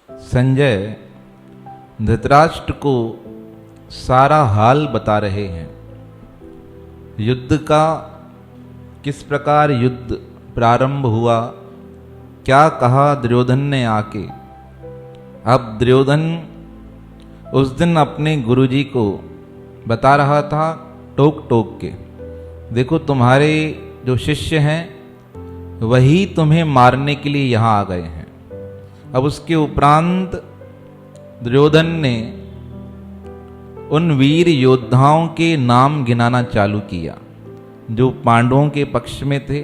संजय धृतराष्ट्र को सारा हाल बता रहे हैं। युद्ध का किस प्रकार युद्ध प्रारंभ हुआ, क्या कहा दुर्योधन ने आके। अब दुर्योधन उस दिन अपने गुरुजी को बता रहा था टोक टोक के, देखो तुम्हारे जो शिष्य हैं वही तुम्हें मारने के लिए यहाँ आ गए हैं। अब उसके उपरांत दुर्योधन ने उन वीर योद्धाओं के नाम गिनाना चालू किया जो पांडवों के पक्ष में थे।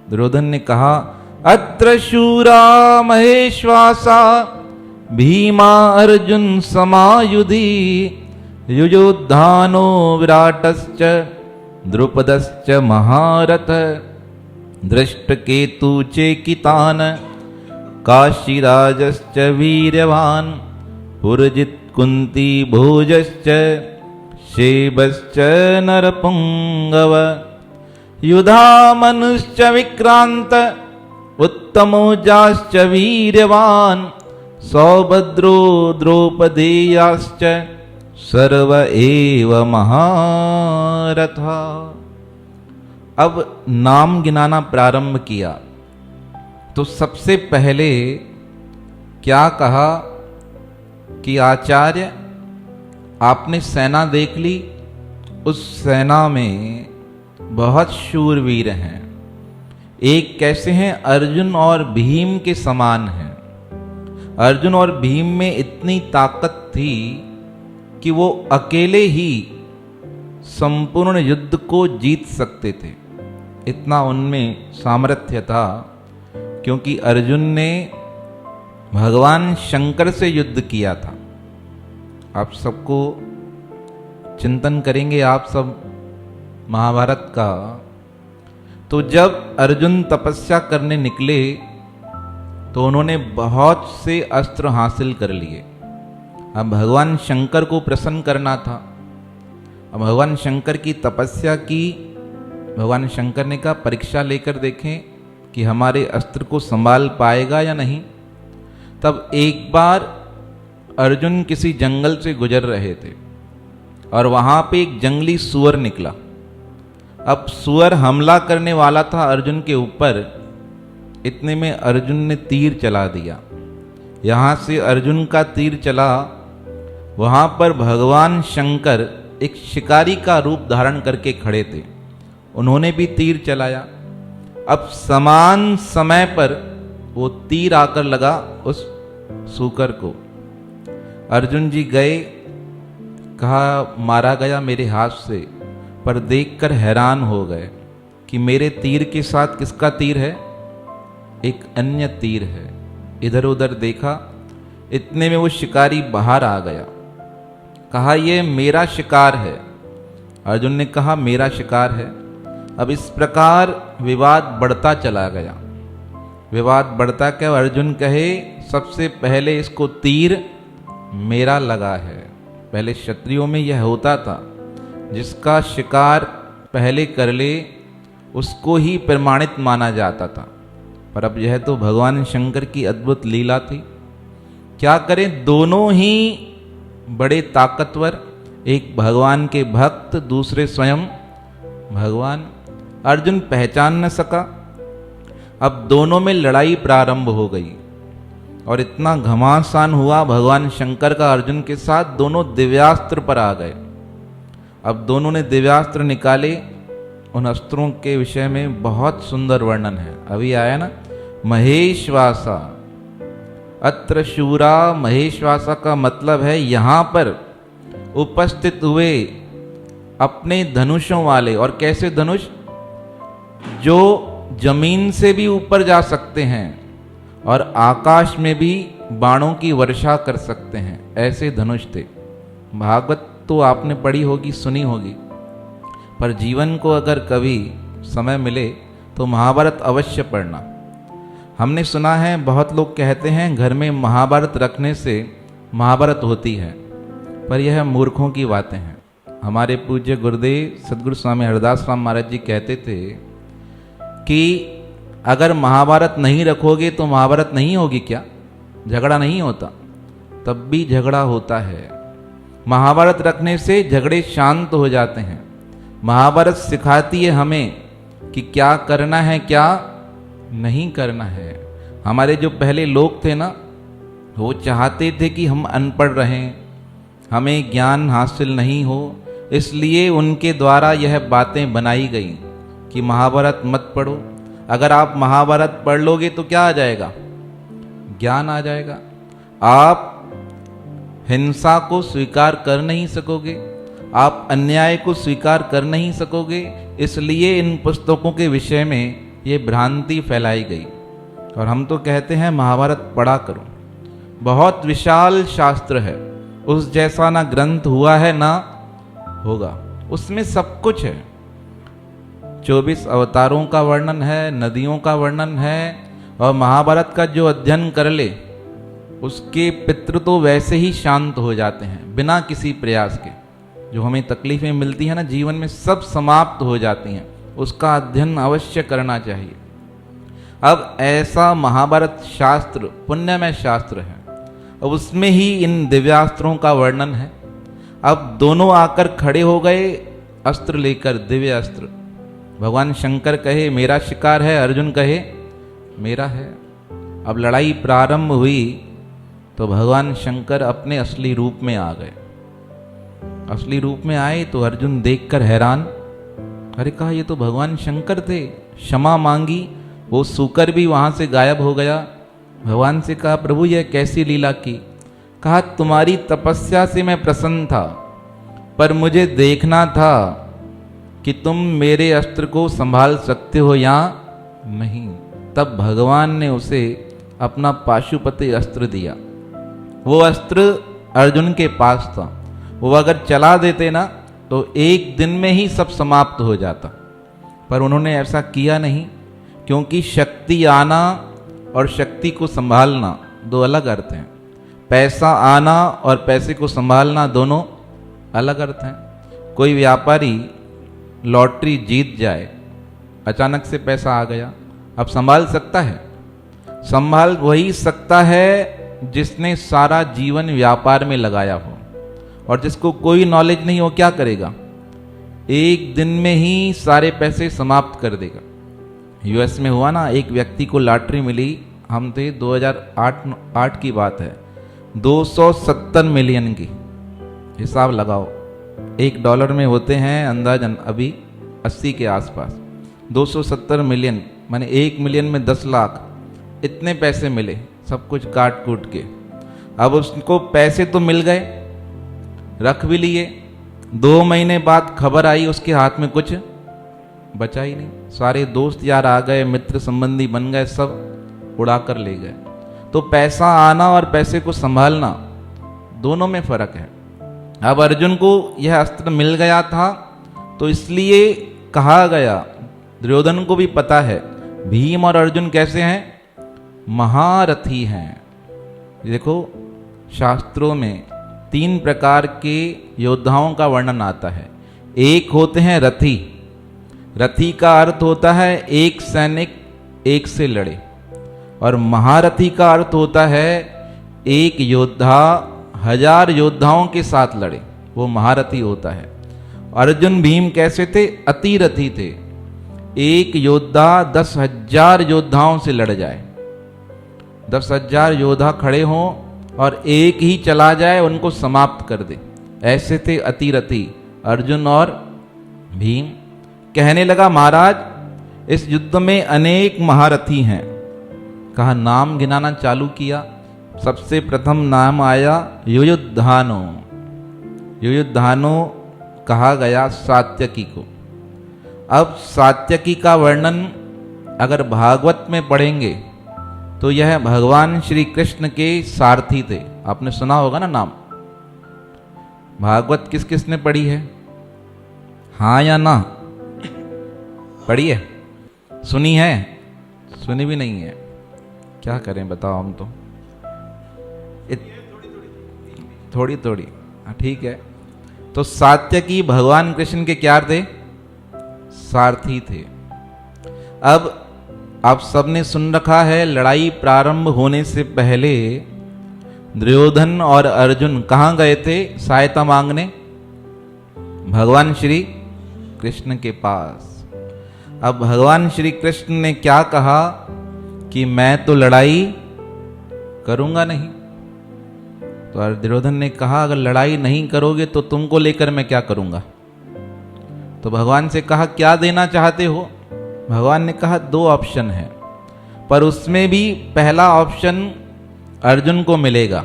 दुर्योधन ने कहा, अत्र शूरा महेश्वासा भीमा अर्जुन समायुधि युयोद्धानो विराटश्च द्रुपदश्च महारथ दृष्टकेतु चेकितान काशीराजश्च वीर्यवान् पुरजित् कुन्ती भोजश्च शेबश्च नरपुंगव युधामनुश्च विक्रांत उत्तमोजाश्च वीर्यवान् सौभद्रो द्रौपदेयाश्च सर्व एव महारथा। अब नाम गिनाना प्रारंभ किया तो सबसे पहले क्या कहा कि आचार्य आपने सेना देख ली, उस सेना में बहुत शूरवीर हैं। एक कैसे हैं, अर्जुन और भीम के समान हैं। अर्जुन और भीम में इतनी ताकत थी कि वो अकेले ही संपूर्ण युद्ध को जीत सकते थे, इतना उनमें सामर्थ्य था। क्योंकि अर्जुन ने भगवान शंकर से युद्ध किया था। आप सबको चिंतन करेंगे आप सब महाभारत का, तो जब अर्जुन तपस्या करने निकले तो उन्होंने बहुत से अस्त्र हासिल कर लिए। अब भगवान शंकर को प्रसन्न करना था। अब भगवान शंकर की तपस्या की। भगवान शंकर ने कहा परीक्षा लेकर देखें कि हमारे अस्त्र को संभाल पाएगा या नहीं। तब एक बार अर्जुन किसी जंगल से गुजर रहे थे और वहां पे एक जंगली सुअर निकला। अब सुअर हमला करने वाला था अर्जुन के ऊपर, इतने में अर्जुन ने तीर चला दिया। यहां से अर्जुन का तीर चला, वहां पर भगवान शंकर एक शिकारी का रूप धारण करके खड़े थे, उन्होंने भी तीर चलाया। अब समान समय पर वो तीर आकर लगा उस सूकर को। अर्जुन जी गए, कहा मारा गया मेरे हाथ से, पर देखकर हैरान हो गए कि मेरे तीर के साथ किसका तीर है, एक अन्य तीर है। इधर उधर देखा, इतने में वो शिकारी बाहर आ गया। कहा ये मेरा शिकार है। अर्जुन ने कहा मेरा शिकार है। अब इस प्रकार विवाद बढ़ता चला गया। विवाद बढ़ता क्या, अर्जुन कहे सबसे पहले इसको तीर मेरा लगा है। पहले क्षत्रियों में यह होता था, जिसका शिकार पहले कर ले उसको ही प्रमाणित माना जाता था। पर अब यह तो भगवान शंकर की अद्भुत लीला थी। क्या करें, दोनों ही बड़े ताकतवर, एक भगवान के भक्त, दूसरे स्वयं भगवान। अर्जुन पहचान न सका। अब दोनों में लड़ाई प्रारंभ हो गई और इतना घमासान हुआ भगवान शंकर का अर्जुन के साथ, दोनों दिव्यास्त्र पर आ गए। अब दोनों ने दिव्यास्त्र निकाले। उन अस्त्रों के विषय में बहुत सुंदर वर्णन है, अभी आया ना, महेश्वासा। अत्र शूरा महेश्वासा का मतलब है यहां पर उपस्थित हुए अपने धनुषों वाले। और कैसे धनुष, जो जमीन से भी ऊपर जा सकते हैं और आकाश में भी बाणों की वर्षा कर सकते हैं, ऐसे धनुष थे। भागवत तो आपने पढ़ी होगी, सुनी होगी, पर जीवन को अगर कभी समय मिले तो महाभारत अवश्य पढ़ना। हमने सुना है, बहुत लोग कहते हैं घर में महाभारत रखने से महाभारत होती है, पर यह मूर्खों की बातें हैं। हमारे पूज्य गुरुदेव सद्गुरु स्वामी हरदास राम महाराज जी कहते थे कि अगर महाभारत नहीं रखोगे तो महाभारत नहीं होगी क्या? झगड़ा नहीं होता, तब भी झगड़ा होता है। महाभारत रखने से झगड़े शांत हो जाते हैं। महाभारत सिखाती है हमें कि क्या करना है, क्या नहीं करना है। हमारे जो पहले लोग थे ना, वो चाहते थे कि हम अनपढ़ रहें, हमें ज्ञान हासिल नहीं हो, इसलिए उनके द्वारा यह बातें बनाई गई कि महाभारत मत पढ़ो। अगर आप महाभारत पढ़ लोगे तो क्या आ जाएगा? ज्ञान आ जाएगा। आप हिंसा को स्वीकार कर नहीं सकोगे, आप अन्याय को स्वीकार कर नहीं सकोगे, इसलिए इन पुस्तकों के विषय में ये भ्रांति फैलाई गई। और हम तो कहते हैं महाभारत पढ़ा करो। बहुत विशाल शास्त्र है, उस जैसा ना ग्रंथ हुआ है ना होगा। उसमें सब कुछ है। 24 अवतारों का वर्णन है, नदियों का वर्णन है। और महाभारत का जो अध्ययन कर ले, उसके पितृ तो वैसे ही शांत हो जाते हैं बिना किसी प्रयास के। जो हमें तकलीफें मिलती हैं ना जीवन में, सब समाप्त हो जाती हैं। उसका अध्ययन अवश्य करना चाहिए। अब ऐसा महाभारत शास्त्र पुण्यमय शास्त्र है, अब उसमें ही इन दिव्यास्त्रों का वर्णन है। अब दोनों आकर खड़े हो गए अस्त्र लेकर, दिव्य अस्त्र। भगवान शंकर कहे मेरा शिकार है, अर्जुन कहे मेरा है। अब लड़ाई प्रारंभ हुई तो भगवान शंकर अपने असली रूप में आ गए। असली रूप में आए तो अर्जुन देखकर हैरान, अरे कहा ये तो भगवान शंकर थे। क्षमा मांगी, वो सूकर भी वहां से गायब हो गया। भगवान से कहा प्रभु यह कैसी लीला की? कहा तुम्हारी तपस्या से मैं प्रसन्न था, पर मुझे देखना था कि तुम मेरे अस्त्र को संभाल सकते हो या नहीं। तब भगवान ने उसे अपना पाशुपति अस्त्र दिया। वो अस्त्र अर्जुन के पास था, वो अगर चला देते ना तो एक दिन में ही सब समाप्त हो जाता, पर उन्होंने ऐसा किया नहीं, क्योंकि शक्ति आना और शक्ति को संभालना दो अलग अर्थ हैं। पैसा आना और पैसे को संभालना दोनों अलग अर्थ हैं। कोई व्यापारी लॉटरी जीत जाए, अचानक से पैसा आ गया, अब संभाल सकता है? संभाल वही सकता है जिसने सारा जीवन व्यापार में लगाया हो। और जिसको कोई नॉलेज नहीं हो क्या करेगा? एक दिन में ही सारे पैसे समाप्त कर देगा। यूएस में हुआ ना, एक व्यक्ति को लॉटरी मिली, हम थे 2008 की बात है, 270 मिलियन की। हिसाब लगाओ, $1 में होते हैं अंदाजन अभी 80 के आसपास। 270 मिलियन माने 1 मिलियन में 10 लाख, इतने पैसे मिले, सब कुछ काट कूट के। अब उसको पैसे तो मिल गए, रख भी लिए। 2 महीने बाद खबर आई उसके हाथ में कुछ बचा ही नहीं। सारे दोस्त यार आ गए, मित्र संबंधी बन गए, सब उड़ा कर ले गए। तो पैसा आना और पैसे को संभालना दोनों में फर्क है। अब अर्जुन को यह अस्त्र मिल गया था तो इसलिए कहा गया, दुर्योधन को भी पता है भीम और अर्जुन कैसे हैं, महारथी हैं। देखो शास्त्रों में 3 प्रकार के योद्धाओं का वर्णन आता है। एक होते हैं रथी। रथी का अर्थ होता है एक सैनिक एक से लड़े, और महारथी का अर्थ होता है एक योद्धा 1000 योद्धाओं के साथ लड़े, वो महारथी होता है। अर्जुन भीम कैसे थे? अतिरथी थे। एक योद्धा 10,000 योद्धाओं से लड़ जाए, 10,000 योद्धा खड़े हों और एक ही चला जाए उनको समाप्त कर दे, ऐसे थे अतिरथी अर्जुन और भीम। कहने लगा महाराज इस युद्ध में अनेक महारथी हैं। कहा नाम गिनाना चालू किया। सबसे प्रथम नाम आया युयुधानो। युयुधानो कहा गया सात्यकी को। अब सात्यकी का वर्णन अगर भागवत में पढ़ेंगे तो यह भगवान श्री कृष्ण के सारथी थे। आपने सुना होगा ना नाम। भागवत किस किस ने पढ़ी है? हाँ या ना? पढ़ी है? सुनी है? सुनी भी नहीं है? क्या करें बताओ, हम तो थोड़ी थोड़ी। हाँ ठीक है। तो सात्यकी भगवान कृष्ण के क्या थे? सारथी थे। अब आप सबने सुन रखा है, लड़ाई प्रारंभ होने से पहले दुर्योधन और अर्जुन कहाँ गए थे सहायता मांगने? भगवान श्री कृष्ण के पास। अब भगवान श्री कृष्ण ने क्या कहा कि मैं तो लड़ाई करूंगा नहीं। तो दुर्योधन ने कहा अगर लड़ाई नहीं करोगे तो तुमको लेकर मैं क्या करूंगा। तो भगवान से कहा क्या देना चाहते हो। भगवान ने कहा दो ऑप्शन है, पर उसमें भी पहला ऑप्शन अर्जुन को मिलेगा,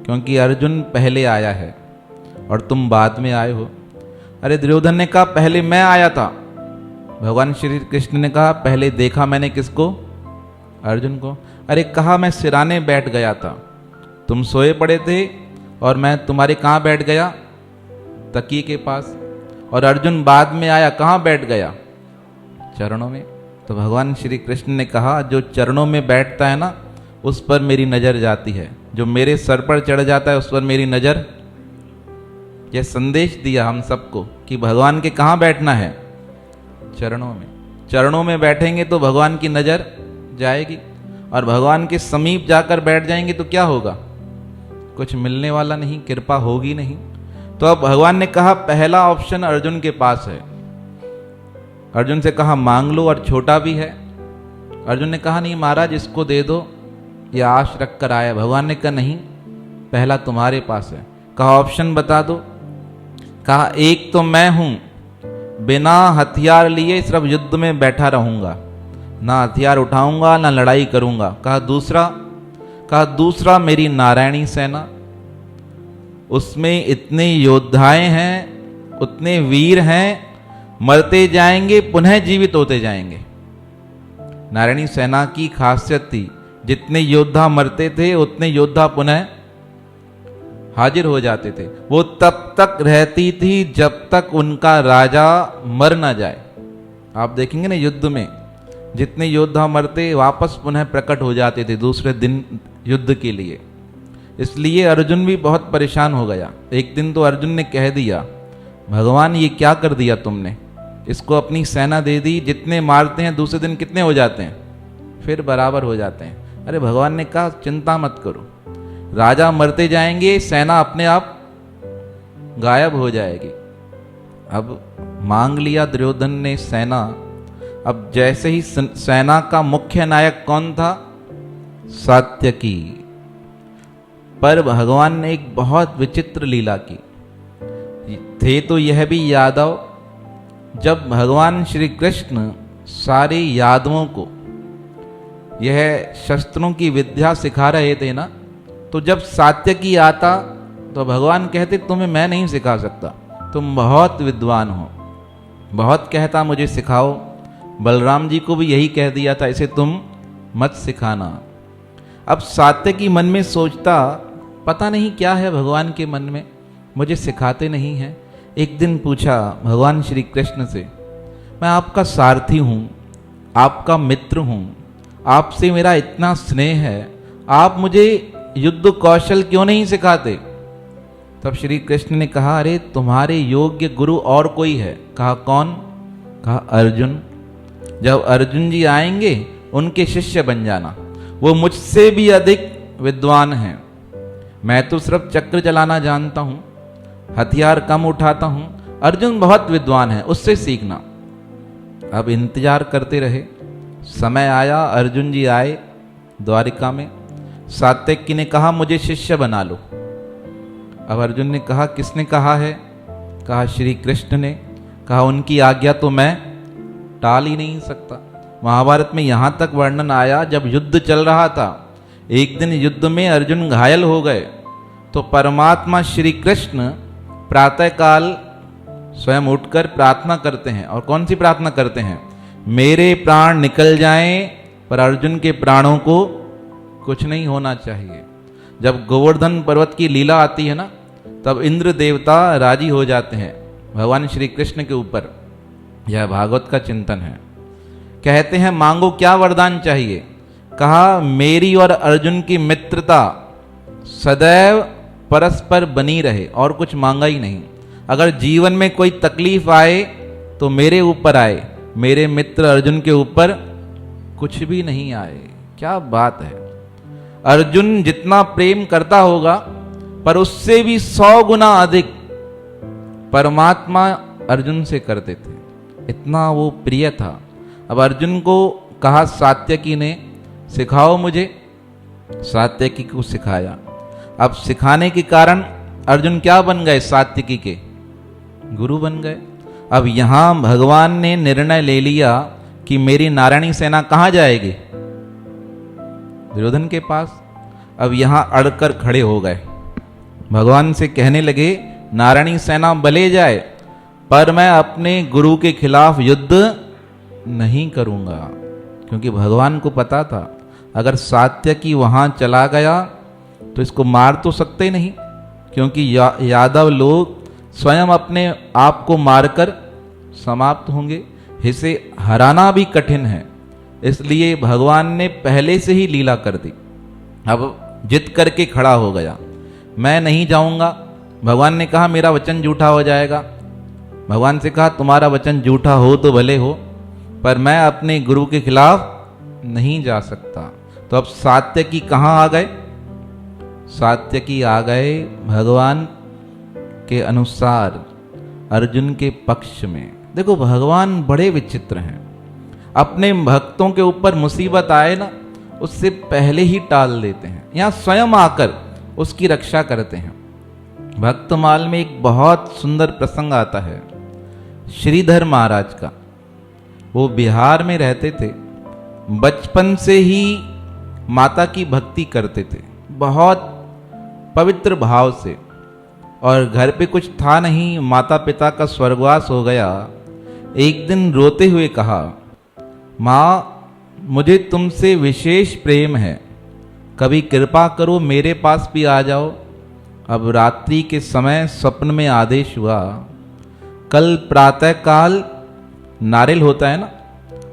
क्योंकि अर्जुन पहले आया है और तुम बाद में आए हो। अरे दुर्योधन ने कहा पहले मैं आया था। भगवान श्री कृष्ण ने कहा पहले देखा मैंने किसको? अर्जुन को। अरे कहा मैं सिराने बैठ गया था, तुम सोए पड़े थे और मैं तुम्हारे कहाँ बैठ गया? तकिए के पास। और अर्जुन बाद में आया, कहाँ बैठ गया? चरणों में। तो भगवान श्री कृष्ण ने कहा जो चरणों में बैठता है ना उस पर मेरी नजर जाती है, जो मेरे सर पर चढ़ जाता है उस पर मेरी नजर। यह संदेश दिया हम सबको कि भगवान के कहाँ बैठना है? चरणों में। चरणों में बैठेंगे तो भगवान की नजर जाएगी, और भगवान के समीप जाकर बैठ जाएंगे तो क्या होगा? कुछ मिलने वाला नहीं, कृपा होगी नहीं। तो अब भगवान ने कहा पहला ऑप्शन अर्जुन के पास है। अर्जुन से कहा मांग लो, और छोटा भी है। अर्जुन ने कहा नहीं महाराज इसको दे दो, ये आश रख कर आया। भगवान ने कहा नहीं, पहला तुम्हारे पास है। कहा ऑप्शन बता दो। कहा एक तो मैं हूं, बिना हथियार लिए सिर्फ युद्ध में बैठा रहूंगा, ना हथियार उठाऊंगा ना लड़ाई करूंगा। कहा दूसरा? कहा दूसरा मेरी नारायणी सेना, उसमें इतने योद्धाएं हैं, उतने वीर हैं, मरते जाएंगे पुनः जीवित होते जाएंगे। नारायणी सेना की खासियत थी जितने योद्धा मरते थे उतने योद्धा पुनः हाजिर हो जाते थे। वो तब तक रहती थी जब तक उनका राजा मर ना जाए। आप देखेंगे ना युद्ध में जितने योद्धा मरते वापस पुनः प्रकट हो जाते थे दूसरे दिन युद्ध के लिए। इसलिए अर्जुन भी बहुत परेशान हो गया। एक दिन तो अर्जुन ने कह दिया भगवान ये क्या कर दिया तुमने, इसको अपनी सेना दे दी, जितने मारते हैं दूसरे दिन कितने हो जाते हैं? फिर बराबर हो जाते हैं। अरे भगवान ने कहा चिंता मत करो, राजा मरते जाएंगे, सेना अपने आप गायब हो जाएगी। अब मांग लिया दुर्योधन ने सेना। अब जैसे ही सेना का मुख्य नायक कौन था? सात्यकी। पर भगवान ने एक बहुत विचित्र लीला की। थे तो यह भी यादव, जब भगवान श्री कृष्ण सारे यादवों को यह शस्त्रों की विद्या सिखा रहे थे ना, तो जब सात्यकी आता तो भगवान कहते तुम्हें मैं नहीं सिखा सकता, तुम बहुत विद्वान हो, बहुत कहता मुझे सिखाओ। बलराम जी को भी यही कह दिया था इसे तुम मत सिखाना। अब सात्यकी मन में सोचता पता नहीं क्या है भगवान के मन में, मुझे सिखाते नहीं हैं। एक दिन पूछा भगवान श्री कृष्ण से, मैं आपका सारथी हूँ, आपका मित्र हूँ, आपसे मेरा इतना स्नेह है, आप मुझे युद्ध कौशल क्यों नहीं सिखाते? तब श्री कृष्ण ने कहा अरे तुम्हारे योग्य गुरु और कोई है। कहा कौन? कहा अर्जुन। जब अर्जुन जी आएंगे उनके शिष्य बन जाना, वो मुझसे भी अधिक विद्वान हैं। मैं तो सिर्फ चक्र चलाना जानता हूं, हथियार कम उठाता हूं, अर्जुन बहुत विद्वान है, उससे सीखना। अब इंतजार करते रहे, समय आया, अर्जुन जी आए द्वारिका में। सात्यकी ने कहा मुझे शिष्य बना लो। अब अर्जुन ने कहा किसने कहा है? कहा श्री कृष्ण ने। कहा उनकी आज्ञा तो मैं टाल ही नहीं सकता। महाभारत में यहां तक वर्णन आया जब युद्ध चल रहा था, एक दिन युद्ध में अर्जुन घायल हो गए, तो परमात्मा श्री कृष्ण प्रातःकाल स्वयं उठकर प्रार्थना करते हैं। और कौन सी प्रार्थना करते हैं? मेरे प्राण निकल जाएं पर अर्जुन के प्राणों को कुछ नहीं होना चाहिए। जब गोवर्धन पर्वत की लीला आती है ना, तब इंद्र देवता राजी हो जाते हैं भगवान श्री कृष्ण के ऊपर। यह भागवत का चिंतन है। कहते हैं मांगो क्या वरदान चाहिए? कहा मेरी और अर्जुन की मित्रता सदैव परस्पर बनी रहे, और कुछ मांगा ही नहीं। अगर जीवन में कोई तकलीफ आए तो मेरे ऊपर आए, मेरे मित्र अर्जुन के ऊपर कुछ भी नहीं आए। क्या बात है। अर्जुन जितना प्रेम करता होगा पर उससे भी 100 गुना अधिक परमात्मा अर्जुन से करते थे, इतना वो प्रिय था। अब अर्जुन को कहा सात्यकी ने सिखाओ मुझे, सात्यकी को सिखाया। अब सिखाने के कारण अर्जुन क्या बन गए, सात्यकी के गुरु बन गए। अब यहां भगवान ने निर्णय ले लिया कि मेरी नारायणी सेना कहां जाएगी, दुर्योधन के पास। अब यहां अड़कर खड़े हो गए, भगवान से कहने लगे नारायणी सेना भले जाए पर मैं अपने गुरु के खिलाफ युद्ध नहीं करूंगा, क्योंकि भगवान को पता था अगर सात्यकी वहां चला गया तो इसको मार तो सकते नहीं, क्योंकि यादव लोग स्वयं अपने आप को मारकर समाप्त होंगे, इसे हराना भी कठिन है। इसलिए भगवान ने पहले से ही लीला कर दी। अब जिद करके खड़ा हो गया, मैं नहीं जाऊंगा। भगवान ने कहा मेरा वचन झूठा हो जाएगा। भगवान से कहा तुम्हारा वचन झूठा हो तो भले हो, पर मैं अपने गुरु के खिलाफ नहीं जा सकता। तो अब सात्यकी कहाँ आ गए, सात्यकी आ गए भगवान के अनुसार अर्जुन के पक्ष में। देखो भगवान बड़े विचित्र हैं, अपने भक्तों के ऊपर मुसीबत आए ना उससे पहले ही टाल देते हैं, यहाँ स्वयं आकर उसकी रक्षा करते हैं। भक्तमाल में एक बहुत सुंदर प्रसंग आता है श्रीधर महाराज का। वो बिहार में रहते थे, बचपन से ही माता की भक्ति करते थे बहुत पवित्र भाव से, और घर पे कुछ था नहीं, माता पिता का स्वर्गवास हो गया। एक दिन रोते हुए कहा माँ मुझे तुमसे विशेष प्रेम है, कभी कृपा करो मेरे पास भी आ जाओ। अब रात्रि के समय स्वप्न में आदेश हुआ कल प्रातः काल नारियल होता है ना,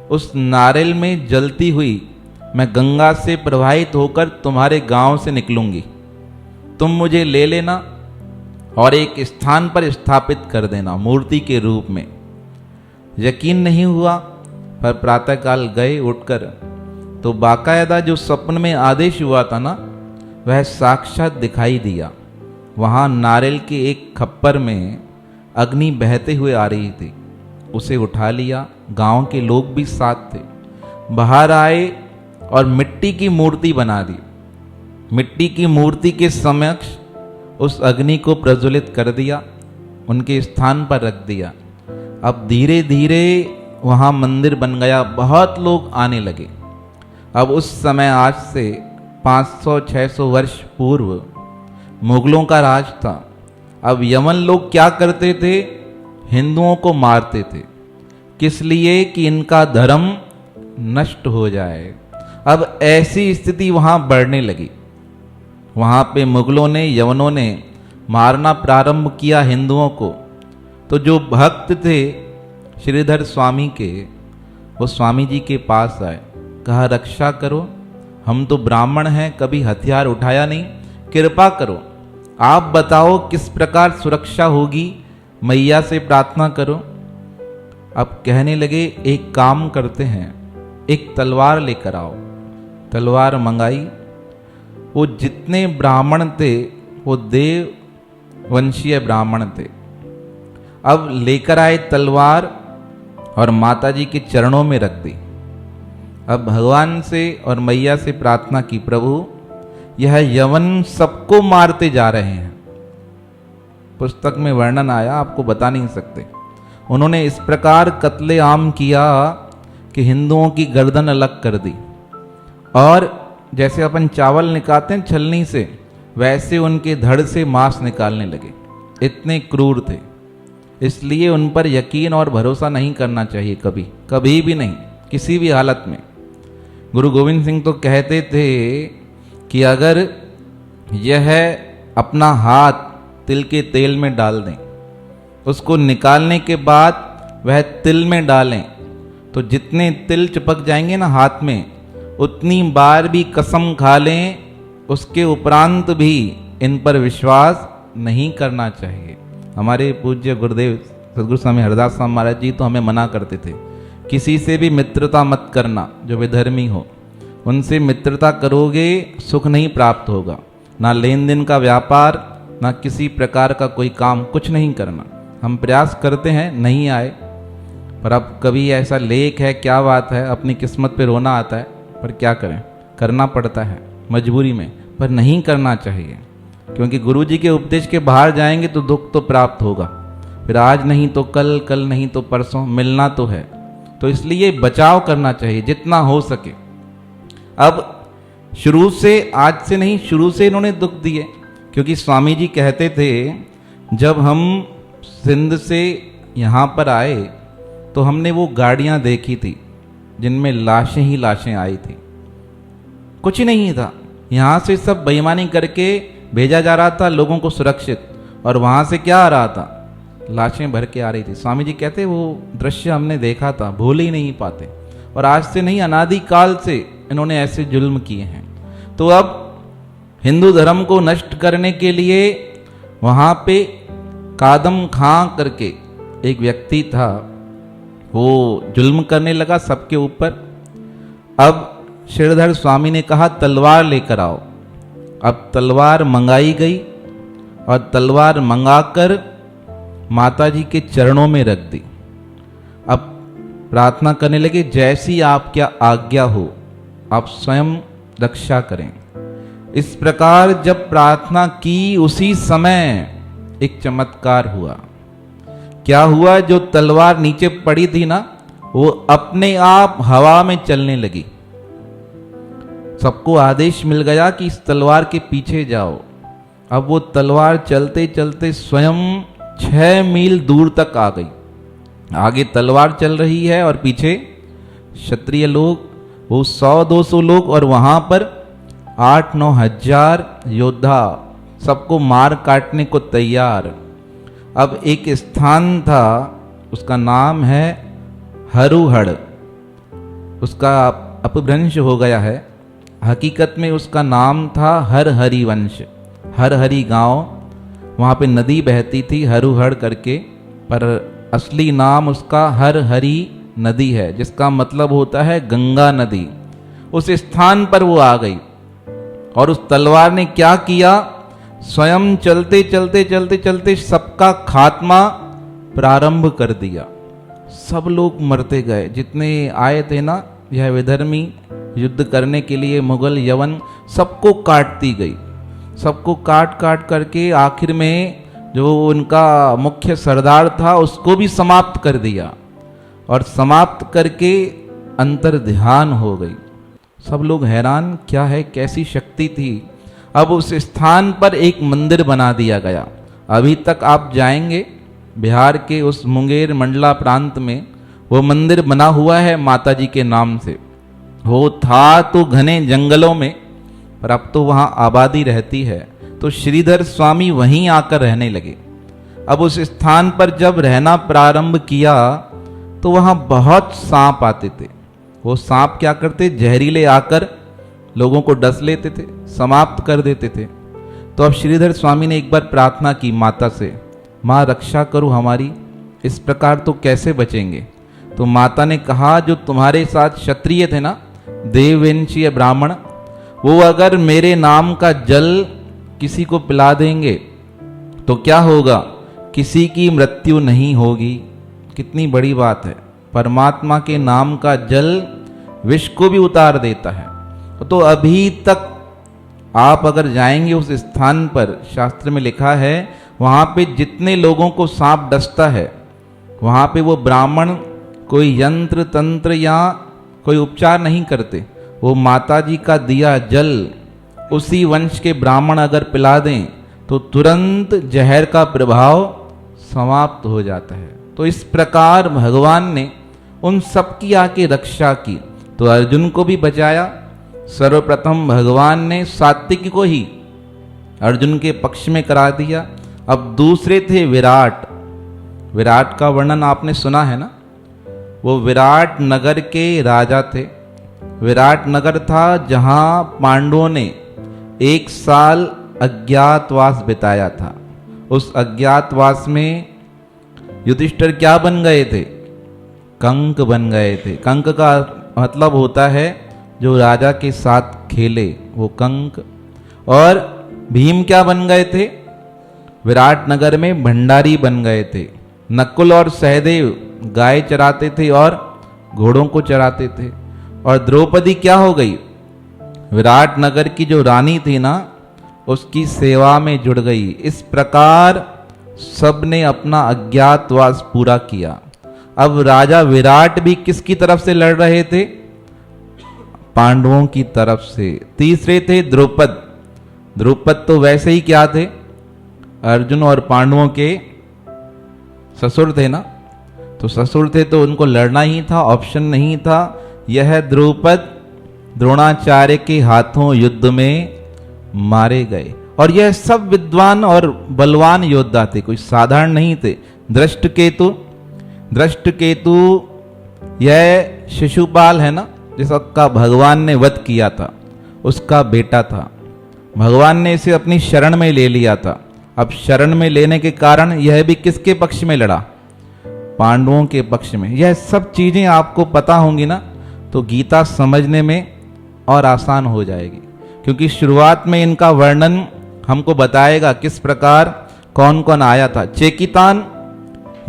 उस नारियल में जलती हुई मैं गंगा से प्रवाहित होकर तुम्हारे गांव से निकलूंगी, तुम मुझे ले लेना और एक स्थान पर स्थापित कर देना मूर्ति के रूप में। यकीन नहीं हुआ, पर प्रातःकाल गए उठकर तो बाकायदा जो स्वप्न में आदेश हुआ था ना वह साक्षात दिखाई दिया। वहाँ नारियल के एक खप्पर में अग्नि बहते हुए आ रही थी, उसे उठा लिया। गांव के लोग भी साथ थे, बाहर आए और मिट्टी की मूर्ति बना दी। मिट्टी की मूर्ति के समक्ष उस अग्नि को प्रज्वलित कर दिया, उनके स्थान पर रख दिया। अब धीरे धीरे वहाँ मंदिर बन गया, बहुत लोग आने लगे। अब उस समय आज से 500-600 वर्ष पूर्व मुगलों का राज था। अब यमन लोग क्या करते थे, हिंदुओं को मारते थे, किस लिए कि इनका धर्म नष्ट हो जाए। अब ऐसी स्थिति वहाँ बढ़ने लगी, वहाँ पे मुगलों ने यवनों ने मारना प्रारंभ किया हिंदुओं को। तो जो भक्त थे श्रीधर स्वामी के, वो स्वामी जी के पास आए, कहा रक्षा करो, हम तो ब्राह्मण हैं, कभी हथियार उठाया नहीं, कृपा करो आप बताओ किस प्रकार सुरक्षा होगी, मैया से प्रार्थना करो। अब कहने लगे एक काम करते हैं, एक तलवार लेकर आओ। तलवार मंगाई। वो जितने ब्राह्मण थे वो देव वंशीय ब्राह्मण थे। अब लेकर आए तलवार और माता जी के चरणों में रख दी। अब भगवान से और मैया से प्रार्थना की, प्रभु यह यवन सबको मारते जा रहे हैं। पुस्तक में वर्णन आया, आपको बता नहीं सकते। उन्होंने इस प्रकार कत्ले आम किया कि हिंदुओं की गर्दन अलग कर दी, और जैसे अपन चावल निकालते हैं छलनी से, वैसे उनके धड़ से मांस निकालने लगे। इतने क्रूर थे, इसलिए उन पर यकीन और भरोसा नहीं करना चाहिए, कभी कभी भी नहीं, किसी भी हालत में। गुरु गोविंद सिंह तो कहते थे कि अगर यह अपना हाथ तिल के तेल में डाल दें, उसको निकालने के बाद वह तिल में डालें, तो जितने तिल चिपक जाएंगे ना हाथ में, उतनी बार भी कसम खा लें, उसके उपरांत भी इन पर विश्वास नहीं करना चाहिए। हमारे पूज्य गुरुदेव सदगुरु स्वामी हरदास स्वामी महाराज जी तो हमें मना करते थे, किसी से भी मित्रता मत करना जो विधर्मी हो। उनसे मित्रता करोगे सुख नहीं प्राप्त होगा। ना लेन देन का व्यापार, ना किसी प्रकार का कोई काम, कुछ नहीं करना। हम प्रयास करते हैं, नहीं आए, पर अब कभी ऐसा लेख है, क्या बात है, अपनी किस्मत पे रोना आता है, पर क्या करें, करना पड़ता है मजबूरी में, पर नहीं करना चाहिए। क्योंकि गुरु जी के उपदेश के बाहर जाएंगे तो दुख तो प्राप्त होगा, फिर आज नहीं तो कल, कल नहीं तो परसों मिलना तो है। तो इसलिए बचाव करना चाहिए जितना हो सके। अब शुरू से, आज से नहीं, शुरू से इन्होंने दुख दिए, क्योंकि स्वामी जी कहते थे जब हम सिंध से यहाँ पर आए तो हमने वो गाड़ियाँ देखी थी जिनमें लाशें ही लाशें आई थी, कुछ नहीं था। यहाँ से सब बेईमानी करके भेजा जा रहा था लोगों को सुरक्षित, और वहाँ से क्या आ रहा था, लाशें भर के आ रही थी। स्वामी जी कहते वो दृश्य हमने देखा था, भूल ही नहीं पाते। और आज से नहीं, अनादि काल से इन्होंने ऐसे जुल्म किए हैं। तो अब हिंदू धर्म को नष्ट करने के लिए वहाँ पे कादम खां करके एक व्यक्ति था, वो जुल्म करने लगा सबके ऊपर। अब श्रीधर स्वामी ने कहा तलवार लेकर आओ। अब तलवार मंगाई गई और तलवार मंगाकर माता जी के चरणों में रख दी। अब प्रार्थना करने लगे, जैसी आपकी आज्ञा हो आप स्वयं रक्षा करें। इस प्रकार जब प्रार्थना की उसी समय एक चमत्कार हुआ। क्या हुआ, जो तलवार नीचे पड़ी थी ना, वो अपने आप हवा में चलने लगी। सबको आदेश मिल गया कि इस तलवार के पीछे जाओ। अब वो तलवार चलते चलते स्वयं 6 मील दूर तक आ गई। आगे तलवार चल रही है और पीछे क्षत्रिय लोग, वो 100-200 लोग, और वहां पर 8-9 हजार योद्धा सबको मार काटने को तैयार। अब एक स्थान था, उसका नाम है हरुहड़, उसका अपभ्रंश हो गया है। हकीकत में उसका नाम था हरहरि वंश, हरहरि गांव, वहाँ पे नदी बहती थी हरुहड़ करके, पर असली नाम उसका हरहरि नदी है, जिसका मतलब होता है गंगा नदी। उस स्थान पर वो आ गई और उस तलवार ने क्या किया, स्वयं चलते चलते चलते चलते सबका खात्मा प्रारंभ कर दिया। सब लोग मरते गए, जितने आए थे ना यह विधर्मी युद्ध करने के लिए, मुगल यवन, सबको काटती गई। सबको काट काट करके आखिर में जो उनका मुख्य सरदार था उसको भी समाप्त कर दिया, और समाप्त करके अंतर ध्यान हो गई। सब लोग हैरान, क्या है, कैसी शक्ति थी। अब उस स्थान पर एक मंदिर बना दिया गया। अभी तक आप जाएंगे बिहार के उस मुंगेर मंडला प्रांत में, वो मंदिर बना हुआ है माता जी के नाम से। वो था तो घने जंगलों में, पर अब तो वहाँ आबादी रहती है। तो श्रीधर स्वामी वहीं आकर रहने लगे। अब उस स्थान पर जब रहना प्रारंभ किया तो वहाँ बहुत सांप आते थे। वो सांप क्या करते, जहरीले आकर लोगों को डस लेते थे, समाप्त कर देते थे। तो अब श्रीधर स्वामी ने एक बार प्रार्थना की माता से, माँ रक्षा करो हमारी, इस प्रकार तो कैसे बचेंगे। तो माता ने कहा, जो तुम्हारे साथ क्षत्रिय थे ना, देववंशीय ब्राह्मण, वो अगर मेरे नाम का जल किसी को पिला देंगे तो क्या होगा, किसी की मृत्यु नहीं होगी। कितनी बड़ी बात है, परमात्मा के नाम का जल विष को भी उतार देता है। तो अभी तक आप अगर जाएंगे उस स्थान पर, शास्त्र में लिखा है वहाँ पे जितने लोगों को सांप डसता है, वहाँ पे वो ब्राह्मण कोई यंत्र तंत्र या कोई उपचार नहीं करते। वो माता जी का दिया जल उसी वंश के ब्राह्मण अगर पिला दें तो तुरंत जहर का प्रभाव समाप्त हो जाता है। तो इस प्रकार भगवान ने उन सब की आके रक्षा की। तो अर्जुन को भी बचाया। सर्वप्रथम भगवान ने सात्विक को ही अर्जुन के पक्ष में करा दिया। अब दूसरे थे विराट। विराट का वर्णन आपने सुना है ना, वो विराट नगर के राजा थे। विराट नगर था जहां पांडवों ने 1 साल अज्ञातवास बिताया था। उस अज्ञातवास में युधिष्ठिर क्या बन गए थे, कंक बन गए थे। कंक का मतलब होता है जो राजा के साथ खेले वो कंक। और भीम क्या बन गए थे? विराट नगर में भंडारी बन गए थे। नकुल और सहदेव गाय चराते थे और घोड़ों को चराते थे। और द्रौपदी क्या हो गई? विराट नगर की जो रानी थी ना, उसकी सेवा में जुड़ गई। इस प्रकार सबने अपना अज्ञातवास पूरा किया। अब राजा विराट भी किसकी तरफ से लड़ रहे थे? पांडवों की तरफ से। तीसरे थे द्रुपद। द्रुपद तो वैसे ही क्या थे? अर्जुन और पांडवों के ससुर थे ना, तो ससुर थे तो उनको लड़ना ही था, ऑप्शन नहीं था। यह द्रुपद द्रोणाचार्य के हाथों युद्ध में मारे गए। और यह सब विद्वान और बलवान योद्धा थे, कोई साधारण नहीं थे। दृष्टकेतु यह शिशुपाल है ना, जिसका भगवान ने वध किया था, उसका बेटा था। भगवान ने इसे अपनी शरण में ले लिया था। अब शरण में लेने के कारण यह भी किसके पक्ष में लड़ा? पांडवों के पक्ष में। यह सब चीजें आपको पता होंगी ना, तो गीता समझने में और आसान हो जाएगी। क्योंकि शुरुआत में इनका वर्णन हमको बताएगा किस प्रकार कौन कौन आया था। चेकितान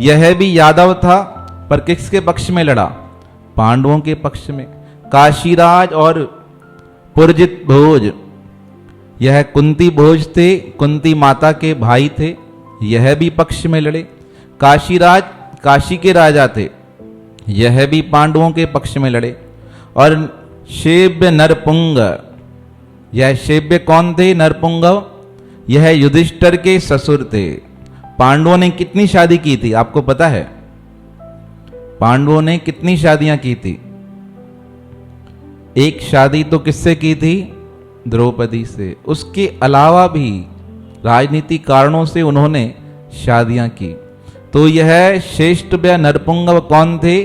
यह भी यादव था, पर किसके पक्ष में लड़ा? पांडवों के पक्ष में। काशीराज और पुरजित भोज यह कुंती भोज थे, कुंती माता के भाई थे, यह भी पक्ष में लड़े। काशीराज काशी के राजा थे, यह भी पांडवों के पक्ष में लड़े। और शैब्य नरपुंग, यह शैब्य कौन थे? नरपुंगव, यह युधिष्ठिर के ससुर थे। पांडवों ने कितनी शादी की थी आपको पता है? पांडवों ने कितनी शादियां की थी? एक शादी तो किससे की थी? द्रौपदी से। उसके अलावा भी राजनीतिक कारणों से उन्होंने शादियां की। तो यह श्रेष्ठव्य नरपुंगव कौन थे?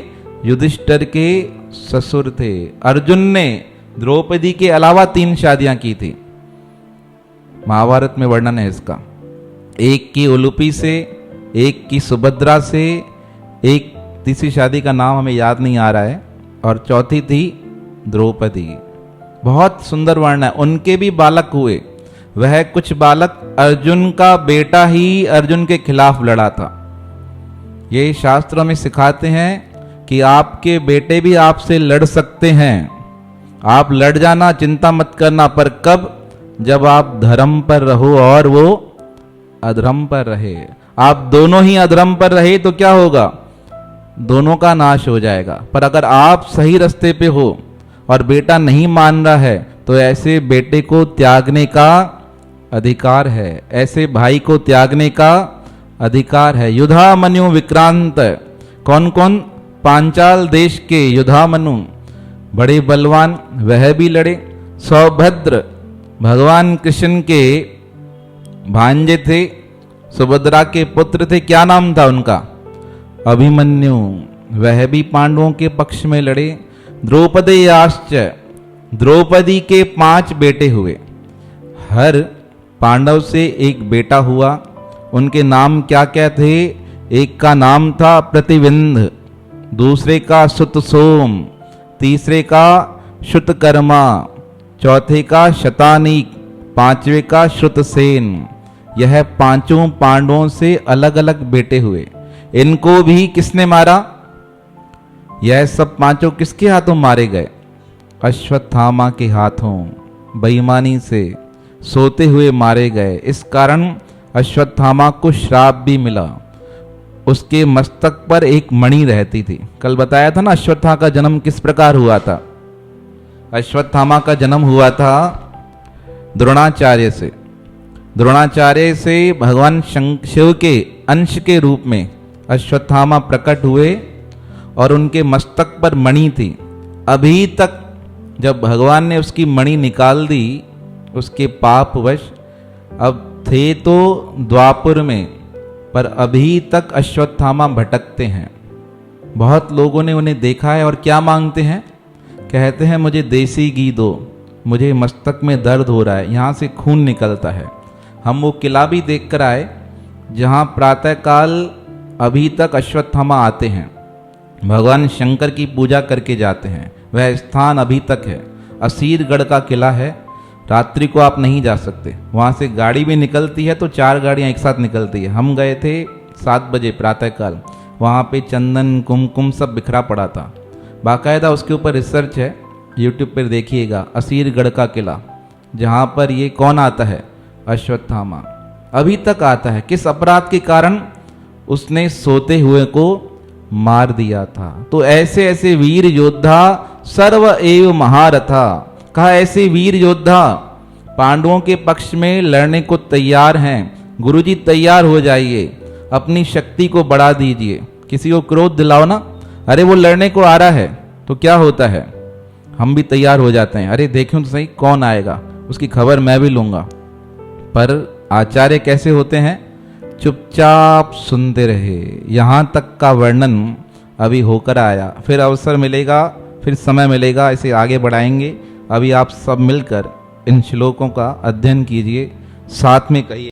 युधिष्ठिर के ससुर थे। अर्जुन ने द्रौपदी के अलावा 3 शादियां की थी। महाभारत में वर्णन है इसका। एक की उलूपी से, एक की सुभद्रा से, एक तीसरी शादी का नाम हमें याद नहीं आ रहा है, और चौथी थी द्रौपदी। बहुत सुंदर वर्णन है। उनके भी बालक हुए। वह कुछ बालक, अर्जुन का बेटा ही अर्जुन के खिलाफ लड़ा था। ये शास्त्रों में सिखाते हैं कि आपके बेटे भी आपसे लड़ सकते हैं। आप लड़ जाना, चिंता मत करना। पर कब? जब आप धर्म पर रहो और वो अधर्म पर रहे। आप दोनों ही अधर्म पर रहे तो क्या होगा? दोनों का नाश हो जाएगा। पर अगर आप सही रास्ते पे हो और बेटा नहीं मान रहा है, तो ऐसे बेटे को त्यागने का अधिकार है, ऐसे भाई को त्यागने का अधिकार है। युधामन्यु विक्रांत, कौन कौन? पांचाल देश के युधामनु, बड़े बलवान, वह भी लड़े। सौभद्र भगवान कृष्ण के भांजे थे, सुभद्रा के पुत्र थे। क्या नाम था उनका? अभिमन्यु, वह भी पांडवों के पक्ष में लड़े। द्रौपदीयाश्च, द्रौपदी के 5 बेटे हुए। हर पांडव से एक बेटा हुआ। उनके नाम क्या क्या थे? एक का नाम था प्रतिविंध, दूसरे का सुतसोम, तीसरे का श्रुतकर्मा, चौथे का शतानीक, 5वें का श्रुतसेन। यह 5 पांडवों से अलग अलग बेटे हुए। इनको भी किसने मारा? यह सब 5 किसके हाथों मारे गए? अश्वत्थामा के हाथों, बेईमानी से सोते हुए मारे गए। इस कारण अश्वत्थामा को श्राप भी मिला। उसके मस्तक पर एक मणि रहती थी। कल बताया था ना अश्वत्थामा का जन्म किस प्रकार हुआ था। अश्वत्थामा का जन्म हुआ था द्रोणाचार्य से। द्रोणाचार्य से भगवान शिव के अंश के रूप में अश्वत्थामा प्रकट हुए और उनके मस्तक पर मणि थी। अभी तक जब भगवान ने उसकी मणि निकाल दी उसके पापवश, अब थे तो द्वापर में, पर अभी तक अश्वत्थामा भटकते हैं। बहुत लोगों ने उन्हें देखा है और क्या मांगते हैं? कहते हैं मुझे देसी घी दो, मुझे मस्तक में दर्द हो रहा है, यहाँ से खून निकलता है। हम वो किला भी देख कर आए जहाँ प्रातःकाल अभी तक अश्वत्थामा आते हैं, भगवान शंकर की पूजा करके जाते हैं। वह स्थान अभी तक है। असीरगढ़ का किला है, रात्रि को आप नहीं जा सकते। वहाँ से गाड़ी भी निकलती है तो 4 गाड़ियाँ एक साथ निकलती है। हम गए थे 7 बजे प्रातःकाल, वहाँ पे चंदन कुमकुम सब बिखरा पड़ा था। बाकायदा उसके ऊपर रिसर्च है, यूट्यूब पर देखिएगा, असीरगढ़ का किला, जहाँ पर ये कौन आता है, अश्वत्थामा अभी तक आता है। किस अपराध के कारण? उसने सोते हुए को मार दिया था। तो ऐसे ऐसे वीर योद्धा सर्व एव महारथा, कहा ऐसे वीर योद्धा पांडवों के पक्ष में लड़ने को तैयार हैं। गुरुजी तैयार हो जाइए, अपनी शक्ति को बढ़ा दीजिए। किसी को क्रोध दिलाओ ना, अरे वो लड़ने को आ रहा है, तो क्या होता है, हम भी तैयार हो जाते हैं। अरे देखूं तो सही कौन आएगा, उसकी खबर मैं भी लूंगा। पर आचार्य कैसे होते हैं? चुपचाप सुनते रहे। यहां तक का वर्णन अभी होकर आया, फिर अवसर मिलेगा, फिर समय मिलेगा, इसे आगे बढ़ाएंगे। अभी आप सब मिलकर इन श्लोकों का अध्ययन कीजिए, साथ में कहिए।